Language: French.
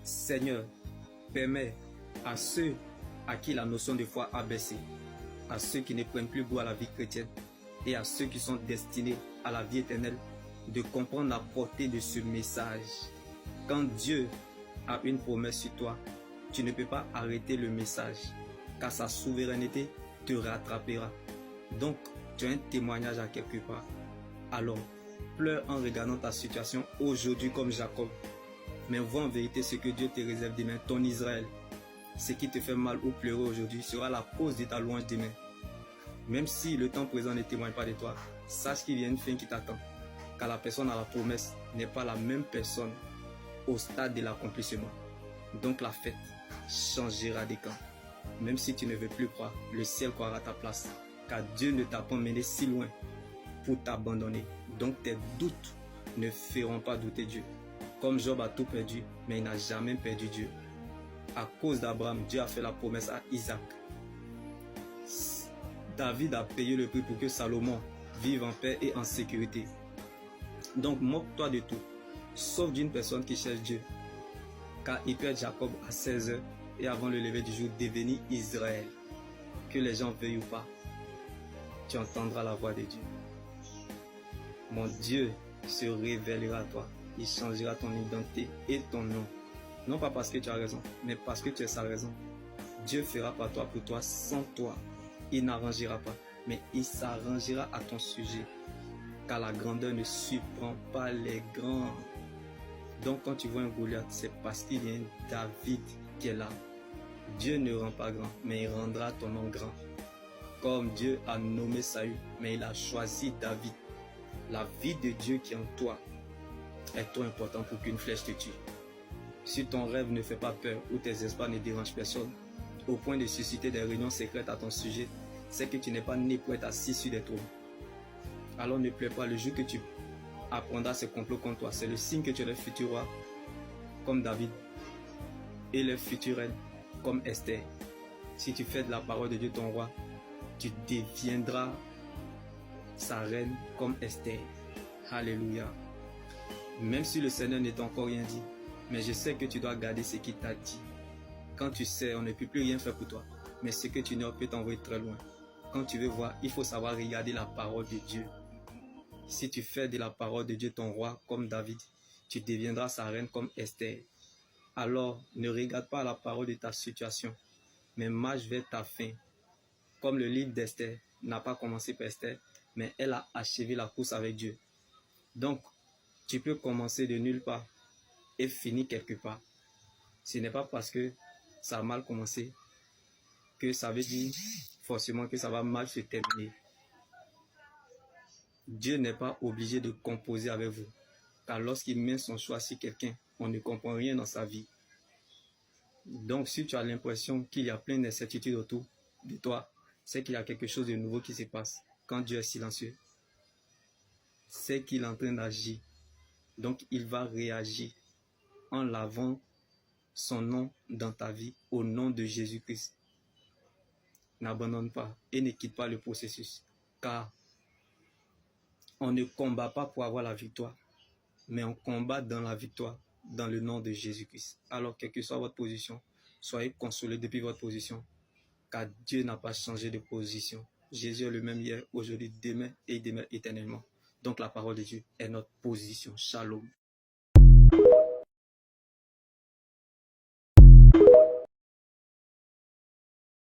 Seigneur, permets à ceux à qui la notion de foi a baissé, à ceux qui ne prennent plus goût à la vie chrétienne et à ceux qui sont destinés à la vie éternelle, de comprendre la portée de ce message. Quand Dieu a une promesse sur toi, tu ne peux pas arrêter le message, car sa souveraineté te rattrapera. Donc, tu as un témoignage à quelque part. Alors, pleure en regardant ta situation aujourd'hui comme Jacob, mais vois en vérité ce que Dieu te réserve demain, ton Israël. Ce qui te fait mal ou pleurer aujourd'hui sera la cause de ta louange demain. Même si le temps présent ne témoigne pas de toi, sache qu'il y a une fin qui t'attend, car la personne à la promesse n'est pas la même personne au stade de l'accomplissement. Donc la fête changera des camps. Même si tu ne veux plus croire, le ciel croira à ta place, car Dieu ne t'a pas mené si loin pour t'abandonner. Donc tes doutes ne feront pas douter Dieu. Comme Job a tout perdu, mais il n'a jamais perdu Dieu. À cause d'Abraham, Dieu a fait la promesse à Isaac. David a payé le prix pour que Salomon vive en paix et en sécurité. Donc moque-toi de tout, sauf d'une personne qui cherche Dieu. Car il peut être Jacob à 16 heures et avant le lever du jour devenir Israël. Que les gens veuillent ou pas, tu entendras la voix de Dieu. Mon Dieu se révélera à toi. Il changera ton identité et ton nom. Non pas parce que tu as raison, mais parce que tu es sa raison. Dieu fera par toi pour toi sans toi. Il n'arrangera pas, mais il s'arrangera à ton sujet. Car la grandeur ne surprend pas les grands. Donc quand tu vois un Goliath, c'est parce qu'il y a un David qui est là. Dieu ne rend pas grand, mais il rendra ton nom grand. Comme Dieu a nommé Saül, mais il a choisi David. La vie de Dieu qui est en toi est trop importante pour qu'une flèche te tue. Si ton rêve ne fait pas peur ou tes espoirs ne dérangent personne, au point de susciter des réunions secrètes à ton sujet, c'est que tu n'es pas né pour être assis sur des trônes. Alors ne pleure pas, le jour que tu apprendras ces complots contre toi, c'est le signe que tu es le futur roi comme David et le futur reine comme Esther. Si tu fais de la parole de Dieu ton roi, tu deviendras sa reine comme Esther. Alléluia. Même si le Seigneur n'est encore rien dit, mais je sais que tu dois garder ce qu'il t'a dit. Quand tu sais, on ne peut plus rien faire pour toi, mais ce que tu ignores peut t'envoyer très loin. Quand tu veux voir, il faut savoir regarder la parole de Dieu. Si tu fais de la parole de Dieu ton roi comme David, tu deviendras sa reine comme Esther. Alors, ne regarde pas la parole de ta situation, mais marche vers ta fin. Comme le livre d'Esther n'a pas commencé par Esther, mais elle a achevé la course avec Dieu. Donc, tu peux commencer de nulle part et finir quelque part. Ce n'est pas parce que ça a mal commencé que ça veut dire forcément que ça va mal se terminer. Dieu n'est pas obligé de composer avec vous, car lorsqu'il met son choix sur quelqu'un, on ne comprend rien dans sa vie. Donc si tu as l'impression qu'il y a plein d'incertitudes autour de toi, c'est qu'il y a quelque chose de nouveau qui se passe. Quand Dieu est silencieux, c'est qu'il est en train d'agir. Donc il va réagir en lavant son nom dans ta vie au nom de Jésus-Christ. N'abandonne pas et ne quitte pas le processus, car on ne combat pas pour avoir la victoire, mais on combat dans la victoire dans le nom de Jésus-Christ. Alors, quelle que soit votre position, soyez consolés depuis votre position, car Dieu n'a pas changé de position. Jésus est le même hier, aujourd'hui, demain et demain éternellement. Donc la parole de Dieu est notre position. Shalom.